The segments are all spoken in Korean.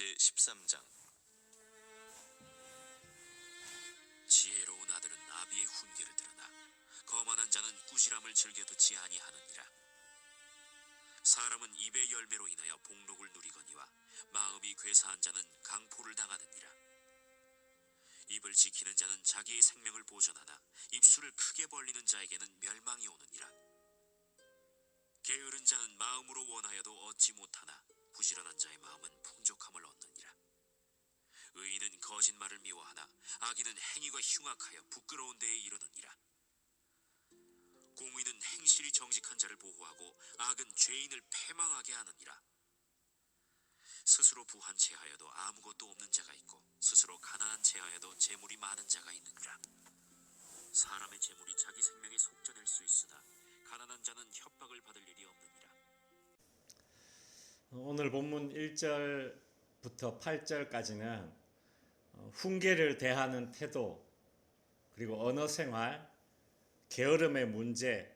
제13장. 지혜로운 아들은 아비의 훈계를 들으나 거만한 자는 꾸지람을 즐겨 듣지 아니하느니라. 사람은 입의 열매로 인하여 복록을 누리거니와 마음이 괴사한 자는 강포를 당하느니라. 입을 지키는 자는 자기의 생명을 보존하나 입술을 크게 벌리는 자에게는 멸망이 오느니라. 게으른 자는 마음으로 원하여도 얻지 못하나 부지런한 자의 마음은 풍족함을 얻느니라. 의인은 거짓말을 미워하나 악인은 행위가 흉악하여 부끄러운 데에 이르느니라. 공의는 행실이 정직한 자를 보호하고 악은 죄인을 패망하게 하느니라. 스스로 부한 채하여도 아무것도 없는 자가 있고 스스로 가난한 채하여도 재물이 많은 자가 있느니라. 사람의 재물이 자기 생명에 속전할 수 있으나 가난한 자는 협박을 받을 일이 없느니라. 오늘 본문 1절부터 8절까지는 훈계를 대하는 태도, 그리고 언어 생활, 게으름의 문제,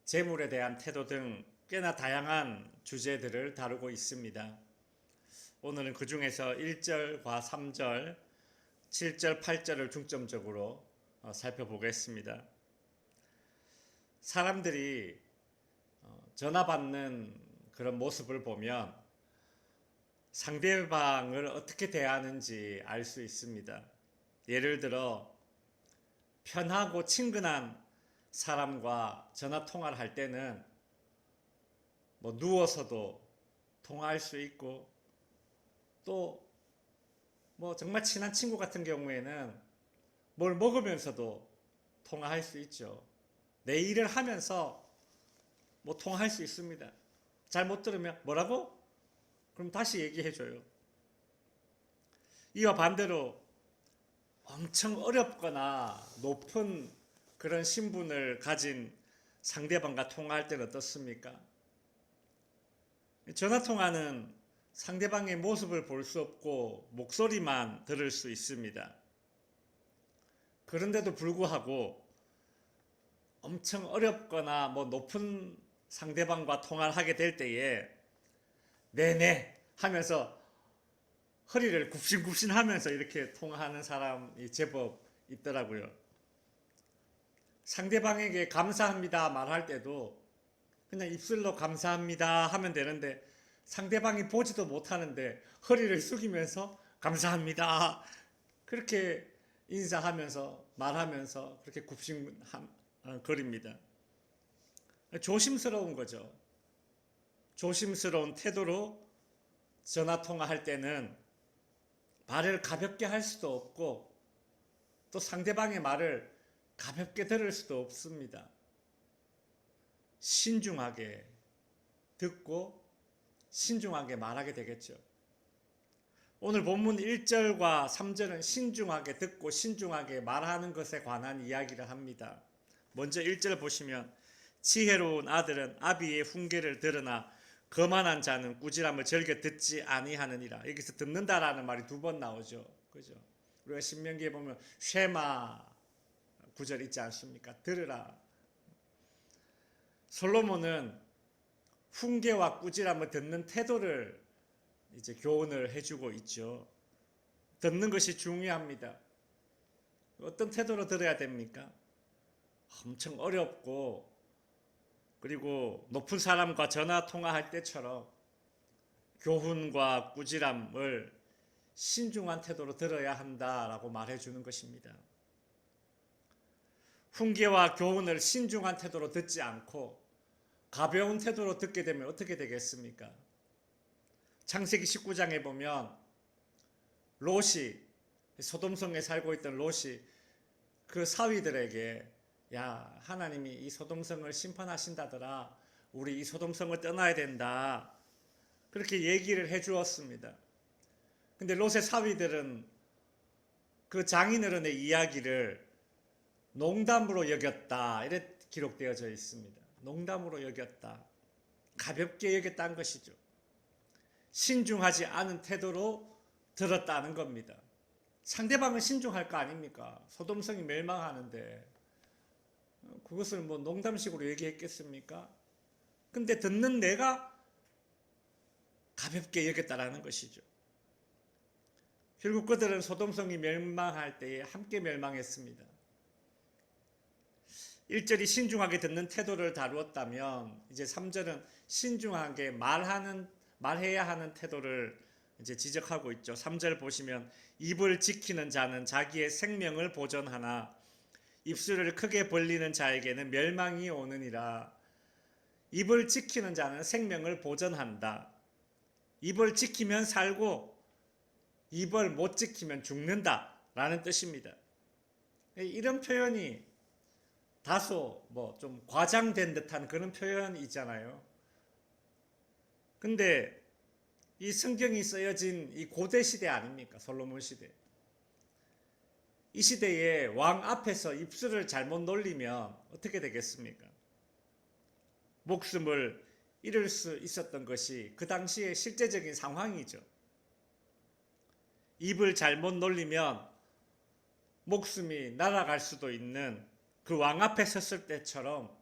재물에 대한 태도 등 꽤나 다양한 주제들을 다루고 있습니다. 오늘은 그 중에서 1절과 3절, 7절, 8절을 중점적으로 살펴보겠습니다. 사람들이 전화 받는 그런 모습을 보면 상대방을 어떻게 대하는지 알 수 있습니다. 예를 들어 편하고 친근한 사람과 전화 통화를 할 때는 누워서도 통화할 수 있고, 또 정말 친한 친구 같은 경우에는 뭘 먹으면서도 통화할 수 있죠. 내 일을 하면서 통화할 수 있습니다. 잘 못 들으면 뭐라고? 그럼 다시 얘기해줘요. 이와 반대로 엄청 어렵거나 높은 그런 신분을 가진 상대방과 통화할 때는 어떻습니까? 전화통화는 상대방의 모습을 볼 수 없고 목소리만 들을 수 있습니다. 그런데도 불구하고 엄청 어렵거나 높은 상대방과 통화를 하게 될 때에 네네 하면서 허리를 굽신굽신 하면서 이렇게 통화하는 사람이 제법 있더라고요. 상대방에게 감사합니다 말할 때도 그냥 입술로 감사합니다 하면 되는데 상대방이 보지도 못하는데 허리를 숙이면서 감사합니다 그렇게 인사하면서 말하면서 그렇게 굽신거립니다. 조심스러운 거죠. 조심스러운 태도로 전화통화할 때는 말을 가볍게 할 수도 없고 또 상대방의 말을 가볍게 들을 수도 없습니다. 신중하게 듣고 신중하게 말하게 되겠죠. 오늘 본문 1절과 3절은 신중하게 듣고 신중하게 말하는 것에 관한 이야기를 합니다. 먼저 1절 보시면 지혜로운 아들은 아비의 훈계를 들으나 거만한 자는 꾸지람을 즐겨 듣지 아니하느니라. 여기서 듣는다라는 말이 두 번 나오죠. 그죠? 우리가 신명기에 보면 쉐마 구절 있지 않습니까? 들으라. 솔로몬은 훈계와 꾸지람을 듣는 태도를 이제 교훈을 해주고 있죠. 듣는 것이 중요합니다. 어떤 태도로 들어야 됩니까? 엄청 어렵고 그리고 높은 사람과 전화 통화할 때처럼 교훈과 꾸지람을 신중한 태도로 들어야 한다라고 말해주는 것입니다. 훈계와 교훈을 신중한 태도로 듣지 않고 가벼운 태도로 듣게 되면 어떻게 되겠습니까? 창세기 19장에 보면 롯이, 소돔성에 살고 있던 롯이 그 사위들에게 야, 하나님이 이 소돔성을 심판하신다더라. 우리 이 소돔성을 떠나야 된다. 그렇게 얘기를 해 주었습니다. 근데 롯의 사위들은 그 장인어른의 이야기를 농담으로 여겼다. 이렇게 기록되어져 있습니다. 농담으로 여겼다. 가볍게 여겼다는 것이죠. 신중하지 않은 태도로 들었다는 겁니다. 상대방은 신중할 거 아닙니까? 소돔성이 멸망하는데 그것을 농담식으로 얘기했겠습니까? 근데 듣는 내가 가볍게 여겼다라는 것이죠. 결국 그들은 소돔성이 멸망할 때에 함께 멸망했습니다. 1절이 신중하게 듣는 태도를 다루었다면 이제 3절은 신중하게 말해야 하는 태도를 이제 지적하고 있죠. 3절 보시면 입을 지키는 자는 자기의 생명을 보존하나 입술을 크게 벌리는 자에게는 멸망이 오느니라. 입을 지키는 자는 생명을 보존한다. 입을 지키면 살고 입을 못 지키면 죽는다 라는 뜻입니다. 이런 표현이 다소 좀 과장된 듯한 그런 표현이잖아요. 근데 이 성경이 쓰여진 이 고대 시대 아닙니까? 솔로몬 시대. 이 시대에 왕 앞에서 입술을 잘못 놀리면 어떻게 되겠습니까? 목숨을 잃을 수 있었던 것이 그 당시의 실제적인 상황이죠. 입을 잘못 놀리면 목숨이 날아갈 수도 있는 그 왕 앞에 섰을 때처럼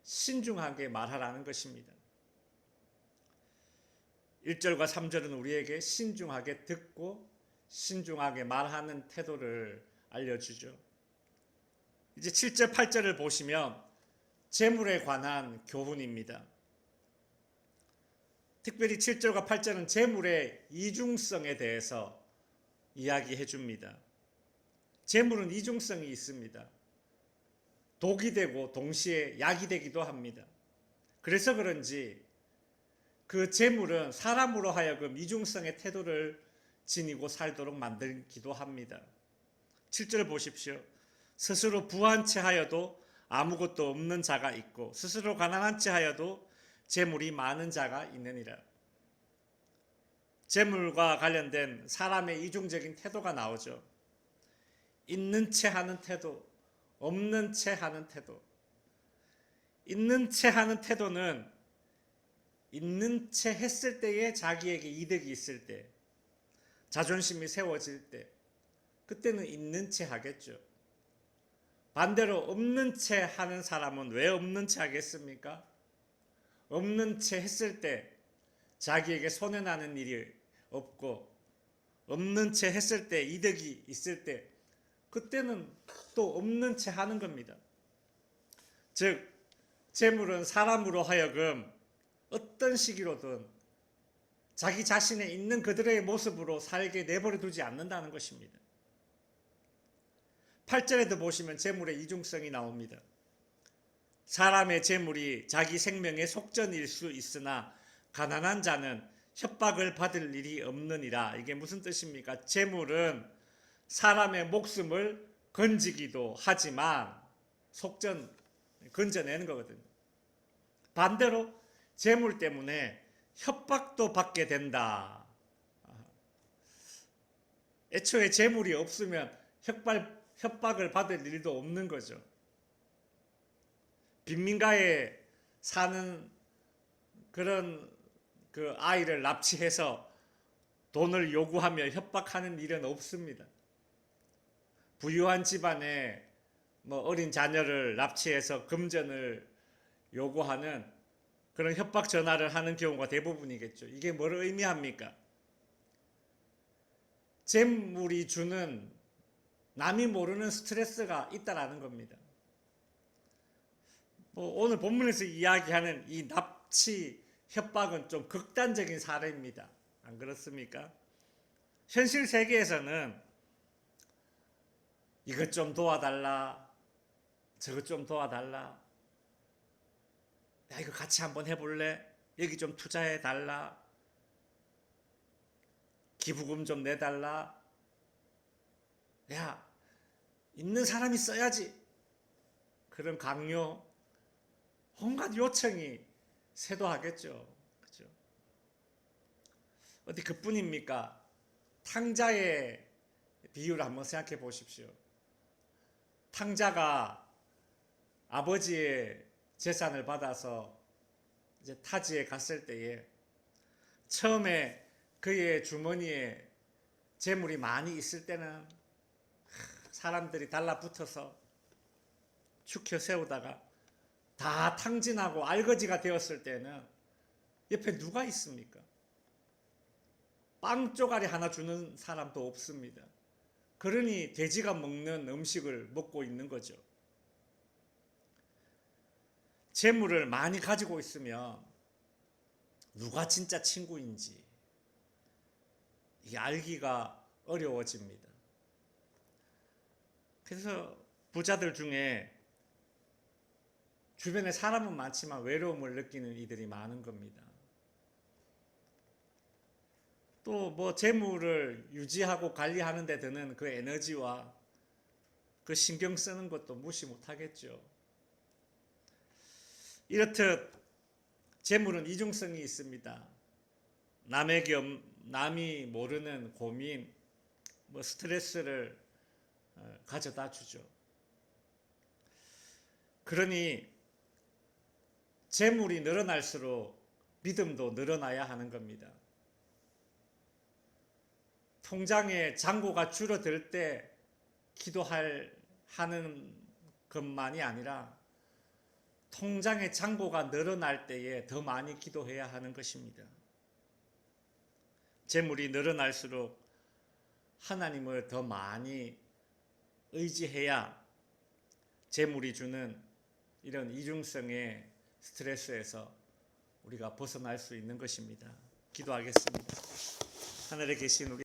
신중하게 말하라는 것입니다. 1절과 3절은 우리에게 신중하게 듣고 신중하게 말하는 태도를 알려주죠. 이제 7절, 8절을 보시면 재물에 관한 교훈입니다. 특별히 7절과 8절은 재물의 이중성에 대해서 이야기해 줍니다. 재물은 이중성이 있습니다. 독이 되고 동시에 약이 되기도 합니다. 그래서 그런지 그 재물은 사람으로 하여금 이중성의 태도를 지니고 살도록 만들기도 합니다. 7절 보십시오. 스스로 부한 채 하여도 아무것도 없는 자가 있고 스스로 가난한 채 하여도 재물이 많은 자가 있느니라. 재물과 관련된 사람의 이중적인 태도가 나오죠. 있는 채 하는 태도, 없는 채 하는 태도. 있는 채 하는 태도는 있는 채 했을 때에 자기에게 이득이 있을 때, 자존심이 세워질 때, 그때는 있는 채 하겠죠. 반대로 없는 채 하는 사람은 왜 없는 채 하겠습니까? 없는 채 했을 때 자기에게 손해나는 일이 없고 없는 채 했을 때 이득이 있을 때 그때는 또 없는 채 하는 겁니다. 즉 재물은 사람으로 하여금 어떤 시기로든 자기 자신에 있는 그들의 모습으로 살게 내버려 두지 않는다는 것입니다. 8절에도 보시면 재물의 이중성이 나옵니다. 사람의 재물이 자기 생명의 속전일 수 있으나 가난한 자는 협박을 받을 일이 없느니라. 이게 무슨 뜻입니까? 재물은 사람의 목숨을 건지기도 하지만 건져내는 거거든요. 반대로 재물 때문에 협박도 받게 된다. 애초에 재물이 없으면 협박을 받을 일도 없는 거죠. 빈민가에 사는 그런 그 아이를 납치해서 돈을 요구하며 협박하는 일은 없습니다. 부유한 집안에 어린 자녀를 납치해서 금전을 요구하는 그런 협박 전화를 하는 경우가 대부분이겠죠. 이게 뭘 의미합니까? 재물이 주는 남이 모르는 스트레스가 있다라는 겁니다. 오늘 본문에서 이야기하는 이 납치 협박은 좀 극단적인 사례입니다. 안 그렇습니까? 현실 세계에서는 이것 좀 도와달라, 저것 좀 도와달라, 야 이거 같이 한번 해볼래? 여기 좀 투자해달라, 기부금 좀 내달라, 야 있는 사람이 써야지, 그런 강요, 온갖 요청이 쇄도하겠죠. 그렇죠? 어디 그뿐입니까? 탕자의 비유를 한번 생각해 보십시오. 탕자가 아버지의 재산을 받아서 이제 타지에 갔을 때에 처음에 그의 주머니에 재물이 많이 있을 때는 사람들이 달라붙어서 축혀 세우다가 다 탕진하고 알거지가 되었을 때는 옆에 누가 있습니까? 빵 쪼가리 하나 주는 사람도 없습니다. 그러니 돼지가 먹는 음식을 먹고 있는 거죠. 재물을 많이 가지고 있으면 누가 진짜 친구인지 이게 알기가 어려워집니다. 그래서 부자들 중에 주변에 사람은 많지만 외로움을 느끼는 이들이 많은 겁니다. 또 뭐 재물을 유지하고 관리하는 데 드는 그 에너지와 그 신경 쓰는 것도 무시 못하겠죠. 이렇듯 재물은 이중성이 있습니다. 남이 모르는 고민, 뭐 스트레스를 가져다 주죠. 그러니 재물이 늘어날수록 믿음도 늘어나야 하는 겁니다. 통장에 잔고가 줄어들 때 기도하는 것만이 아니라 통장에 잔고가 늘어날 때에 더 많이 기도해야 하는 것입니다. 재물이 늘어날수록 하나님을 더 많이 의지해야 재물이 주는 이런 이중성의 스트레스에서 우리가 벗어날 수 있는 것입니다. 기도하겠습니다. 하늘에 계신 우리